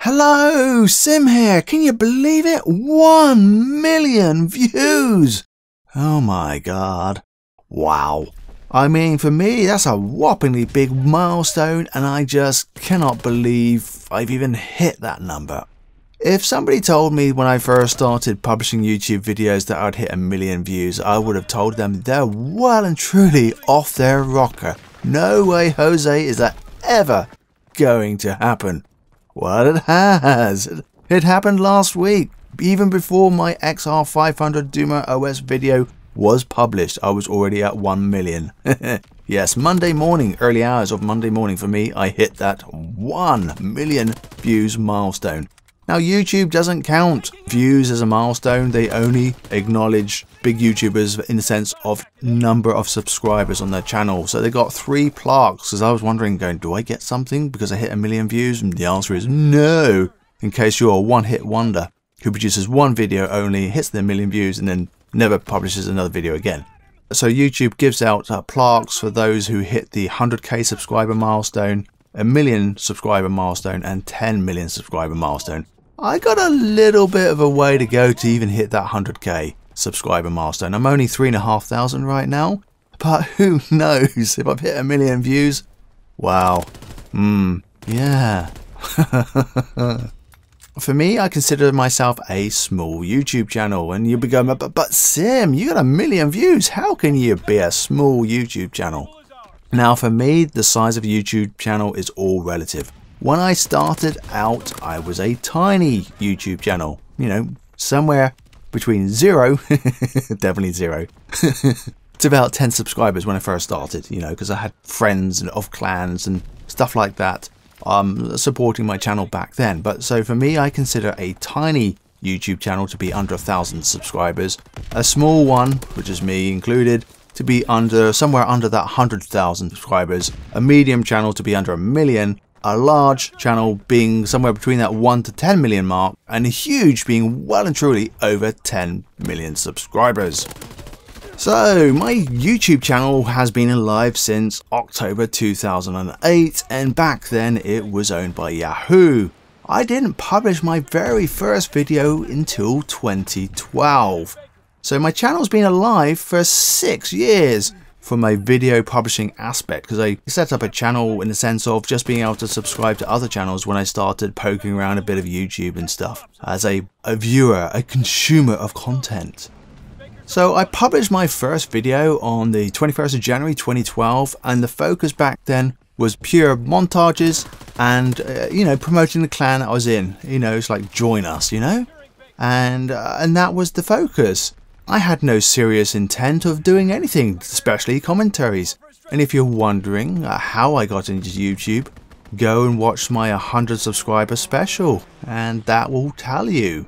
Hello, Sim here. Can you believe it? 1 million views. Oh my god. Wow. I mean, for me, that's a whoppingly big milestone, and I just cannot believe I've even hit that number. If somebody told me when I first started publishing YouTube videos that I'd hit 1 million views, I would have told them they're well and truly off their rocker. No way, Jose, is that ever going to happen. Well, it has. It happened last week. Even before my XR500 Duma OS video was published, I was already at 1 million. Yes, Monday morning, early hours of Monday morning for me, I hit that 1 million views milestone. Now, YouTube doesn't count views as a milestone. They only acknowledge big YouTubers in the sense of number of subscribers on their channel. So they got 3 plaques, because I was wondering, do I get something because I hit 1 million views? And the answer is no, in case you're a one-hit wonder who produces one video only, hits the 1 million views, and then never publishes another video again. So YouTube gives out plaques for those who hit the 100k subscriber milestone, 1 million subscriber milestone, and 10 million subscriber milestone. I got a little bit of a way to go to even hit that 100k subscriber milestone. I'm only 3,500 right now, but who knows if I've hit 1 million views. Wow. Yeah. For me, I consider myself a small YouTube channel, and you'll be going, but Sim, you got 1 million views. How can you be a small YouTube channel? Now, for me, the size of a YouTube channel is all relative. When I started out, I was a tiny YouTube channel, you know, somewhere between 0, definitely 0, to about 10 subscribers when I first started, you know, because I had friends and of clans and stuff like that supporting my channel back then. But so for me, I consider a tiny YouTube channel to be under 1,000 subscribers, a small one, which is me included, to be somewhere under that 100,000 subscribers, a medium channel to be under 1 million, a large channel being somewhere between that 1 to 10 million mark, and a huge being well and truly over 10 million subscribers. So my YouTube channel has been alive since October 2008, and back then it was owned by Yahoo. I didn't publish my very first video until 2012. So my channel's been alive for 6 years. From a video publishing aspect, because I set up a channel in the sense of just being able to subscribe to other channels when I started poking around a bit of YouTube and stuff as a viewer, a consumer of content. So I published my first video on the 21st of January 2012, and the focus back then was pure montages and you know, promoting the clan that I was in. You know, it's like join us, you know, and that was the focus. I had no serious intent of doing anything, especially commentaries. And if you're wondering how I got into YouTube, go and watch my 100 subscriber special, and that will tell you.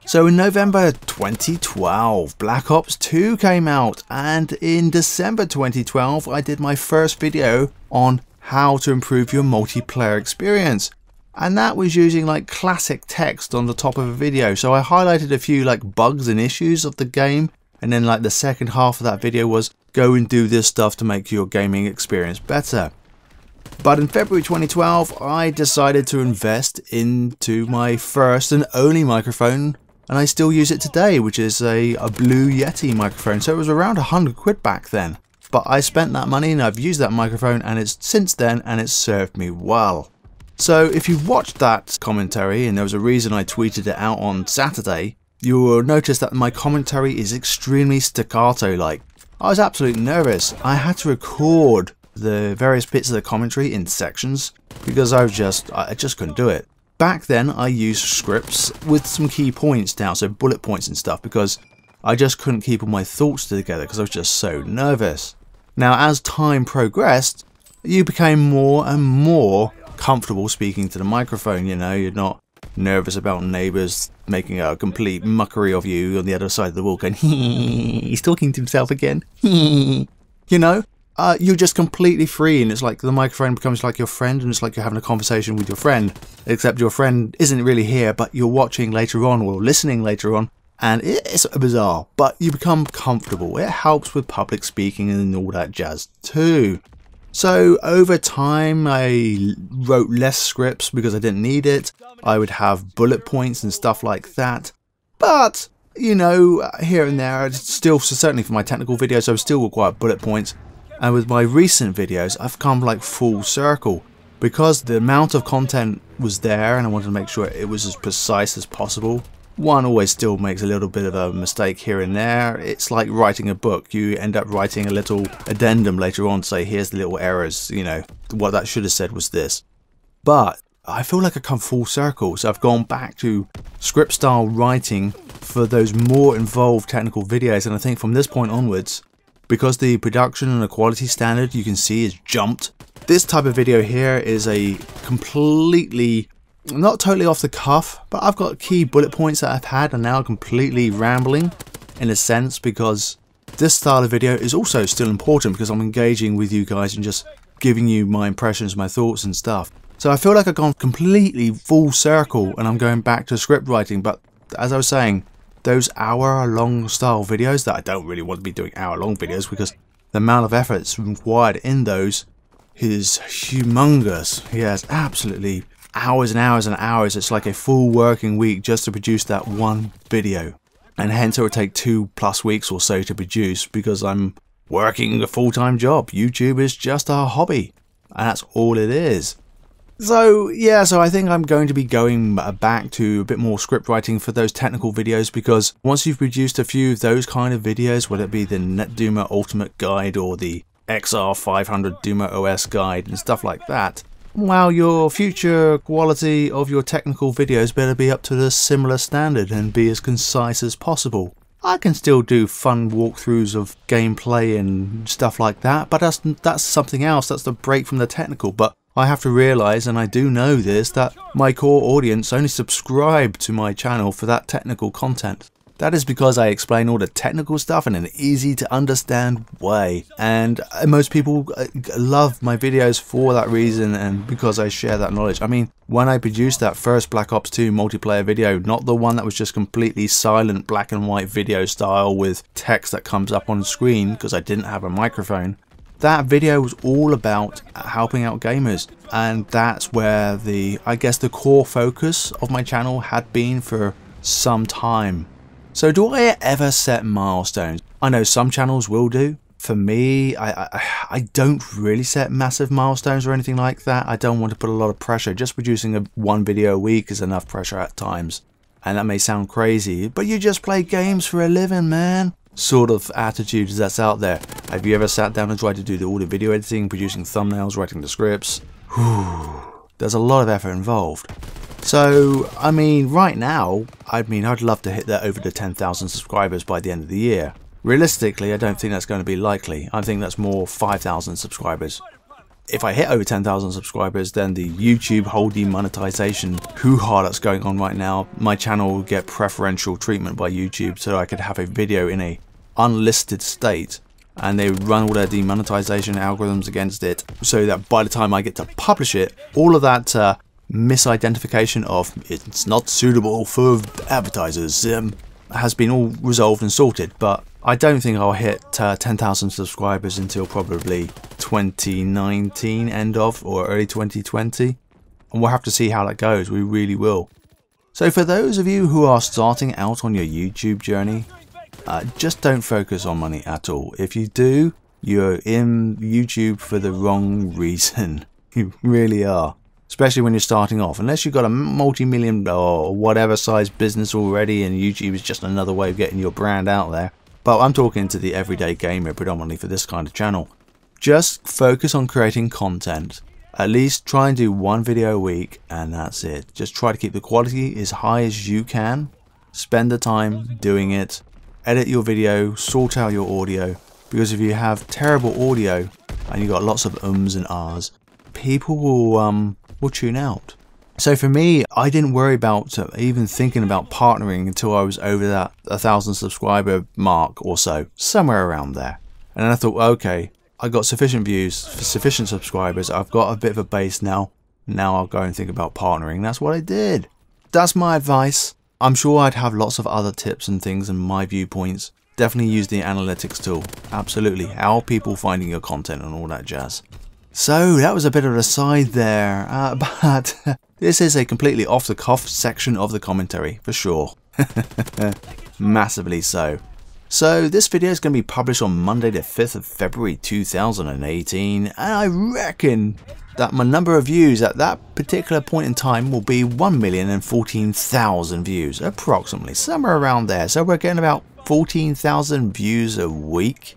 So in November 2012, Black Ops 2 came out, and in December 2012, I did my first video on how to improve your multiplayer experience. And that was using like classic text on the top of a video. So I highlighted a few like bugs and issues of the game. And then like the second half of that video was go and do this stuff to make your gaming experience better. But in February 2012, I decided to invest into my first and only microphone. And I still use it today, which is a Blue Yeti microphone. So it was around 100 quid back then. But I spent that money and I've used that microphone and it's since then, and it's served me well. So if you watched that commentary, and there was a reason I tweeted it out on Saturday, you will notice that my commentary is extremely staccato-like. I was absolutely nervous. I had to record the various bits of the commentary in sections because I just couldn't do it. Back then I used scripts with some key points down, so bullet points and stuff, because I just couldn't keep all my thoughts together because I was just so nervous. Now as time progressed, you became more and more comfortable speaking to the microphone. You know, you're not nervous about neighbors making a complete mockery of you on the other side of the wall going, he's talking to himself again. You know, you're just completely free, and it's like the microphone becomes like your friend, and it's like you're having a conversation with your friend, except your friend isn't really here, but you're watching later on or listening later on, and it's bizarre, but you become comfortable. It helps with public speaking and all that jazz too. So over time I wrote less scripts because I didn't need it. I would have bullet points and stuff like that. But, you know, here and there, still, certainly for my technical videos, I would still require bullet points. And with my recent videos, I've come like full circle. Because the amount of content was there and I wanted to make sure it was as precise as possible. One always still makes a little bit of a mistake here and there. It's like writing a book. You end up writing a little addendum later on to say, here's the little errors, you know, what that should have said was this. But I feel like I've come full circle. So I've gone back to script style writing for those more involved technical videos. And I think from this point onwards, because the production and the quality standard you can see is jumped, this type of video here is a completely, not totally off the cuff, but I've got key bullet points that I've had and now completely rambling in a sense, because this style of video is also still important because I'm engaging with you guys and just giving you my impressions, my thoughts and stuff. So I feel like I've gone completely full circle and I'm going back to script writing. But as I was saying, those hour-long style videos that I don't really want to be doing hour-long videos because the amount of effort that's required in those is humongous. Yes, absolutely. Hours and hours and hours. It's like a full working week just to produce that one video. And hence it would take 2+ weeks or so to produce because I'm working a full-time job. YouTube is just a hobby. And that's all it is. So yeah, so I think I'm going to be going back to a bit more script writing for those technical videos, because once you've produced a few of those kind of videos, whether it be the NetDuma Ultimate Guide or the XR500 Duma OS Guide and stuff like that, well, your future quality of your technical videos better be up to the similar standard and be as concise as possible. I can still do fun walkthroughs of gameplay and stuff like that, but that's something else. That's the break from the technical. But I have to realise, and I do know this, that my core audience only subscribe to my channel for that technical content. That is because I explain all the technical stuff in an easy to understand way, and most people love my videos for that reason and because I share that knowledge. I mean, when I produced that first Black Ops 2 multiplayer video, not the one that was just completely silent black and white video style with text that comes up on screen because I didn't have a microphone, that video was all about helping out gamers, and that's where I guess the core focus of my channel had been for some time. So do I ever set milestones? I know some channels will do. For me, I don't really set massive milestones or anything like that. I don't want to put a lot of pressure. Just producing one video a week is enough pressure at times. And that may sound crazy, but you just play games for a living, man. Sort of attitude that's out there. Have you ever sat down and tried to do all the video editing, producing thumbnails, writing the scripts? Whew, there's a lot of effort involved. So, I mean, right now, I'd love to hit that over the 10,000 subscribers by the end of the year. Realistically, I don't think that's going to be likely. I think that's more 5,000 subscribers. If I hit over 10,000 subscribers, then the YouTube whole demonetization hoo-ha that's going on right now, my channel will get preferential treatment by YouTube, so I could have a video in a unlisted state and they run all their demonetization algorithms against it, so that by the time I get to publish it, all of that misidentification of it's not suitable for advertisers has been all resolved and sorted. But I don't think I'll hit 10,000 subscribers until probably 2019 end of, or early 2020, and we'll have to see how that goes. We really will. So for those of you who are starting out on your YouTube journey, just don't focus on money at all. If you do, you're in YouTube for the wrong reason. You really are. Especially when you're starting off, unless you've got a multi-million or whatever size business already and YouTube is just another way of getting your brand out there. But I'm talking to the everyday gamer predominantly for this kind of channel. Just focus on creating content. At least try and do one video a week, and that's it. Just try to keep the quality as high as you can. Spend the time doing it. Edit your video, sort out your audio, because if you have terrible audio and you've got lots of ums and ahs, people will tune out. So for me, I didn't worry about even thinking about partnering until I was over that 1,000 subscriber mark or so, somewhere around there. And I thought, okay, I got sufficient views, sufficient subscribers, I've got a bit of a base now. Now I'll go and think about partnering. That's what I did. That's my advice. I'm sure I'd have lots of other tips and things and my viewpoints. Definitely use the analytics tool. Absolutely. How are people finding your content and all that jazz? So that was a bit of an aside there, but this is a completely off the cuff section of the commentary for sure. Massively so. So this video is going to be published on Monday the 5th of February 2018, and I reckon that my number of views at that particular point in time will be 1,014,000 views, approximately, somewhere around there. So we're getting about 14,000 views a week.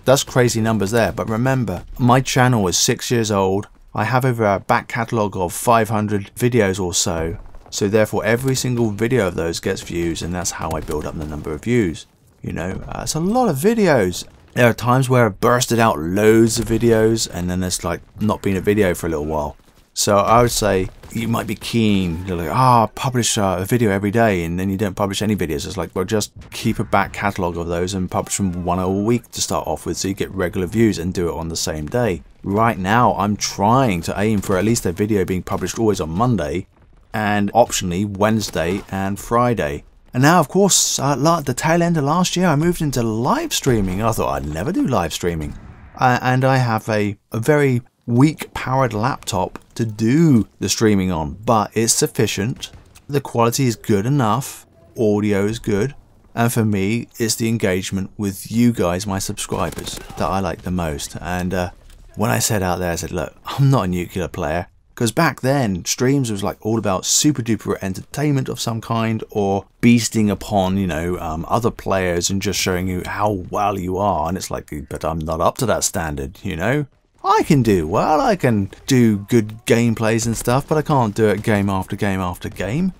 That's crazy numbers there, but remember, my channel is 6 years old. I have over a back catalogue of 500 videos or so, so therefore every single video of those gets views, and that's how I build up the number of views. You know, it's a lot of videos. There are times where I've bursted out loads of videos, and then it's like not been a video for a little while. So I would say you might be keen, you're like, publish a video every day, and then you don't publish any videos. It's like, well, just keep a back catalogue of those and publish them one a week to start off with, so you get regular views and do it on the same day. Right now, I'm trying to aim for at least a video being published always on Monday, and optionally Wednesday and Friday. And now, of course, the tail end of last year, I moved into live streaming. I thought I'd never do live streaming. And I have a very weak powered laptop to do the streaming on, but it's sufficient. The quality is good enough. Audio is good. And for me, it's the engagement with you guys, my subscribers, that I like the most. And when I said out there, I said, look, I'm not a nuclear player. Because back then, streams was like all about super duper entertainment of some kind, or beasting upon, you know, other players and just showing you how well you are. And it's like, but I'm not up to that standard, you know. I can do well, I can do good gameplays and stuff, but I can't do it game after game after game.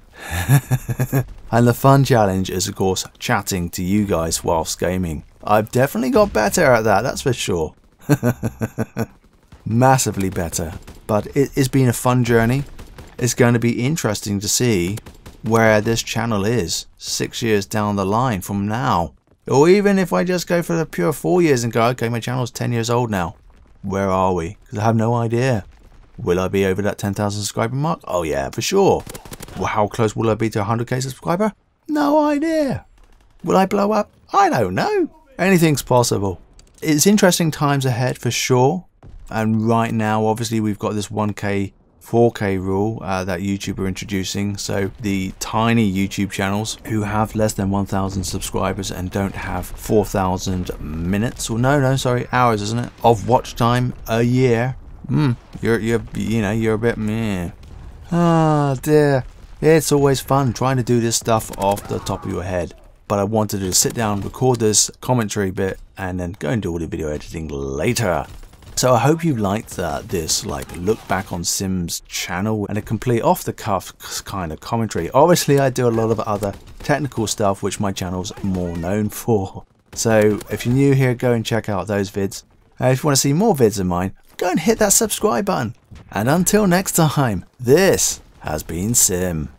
And the fun challenge is, of course, chatting to you guys whilst gaming. I've definitely got better at that, that's for sure. Massively better. But it's been a fun journey. It's going to be interesting to see where this channel is 6 years down the line from now. Or even if I just go for the pure 4 years and go, okay, my channel's 10 years old now. Where are we? Because I have no idea. Will I be over that 10,000 subscriber mark? Oh yeah, for sure. Well, how close will I be to 100k subscriber? No idea. Will I blow up? I don't know. Anything's possible. It's interesting times ahead for sure. And right now, obviously, we've got this 1K, 4K rule that YouTube are introducing. So the tiny YouTube channels who have less than 1,000 subscribers and don't have 4,000 minutes, or sorry, hours, isn't it, of watch time a year? You're a bit meh. Ah dear. It's always fun trying to do this stuff off the top of your head. But I wanted to sit down, record this commentary bit, and then go and do all the video editing later. So I hope you liked this look back on Sim's channel and a complete off the cuff kind of commentary. Obviously I do a lot of other technical stuff which my channel's more known for. So if you're new here, go and check out those vids. If you want to see more vids of mine, go and hit that subscribe button. And until next time, this has been Sim.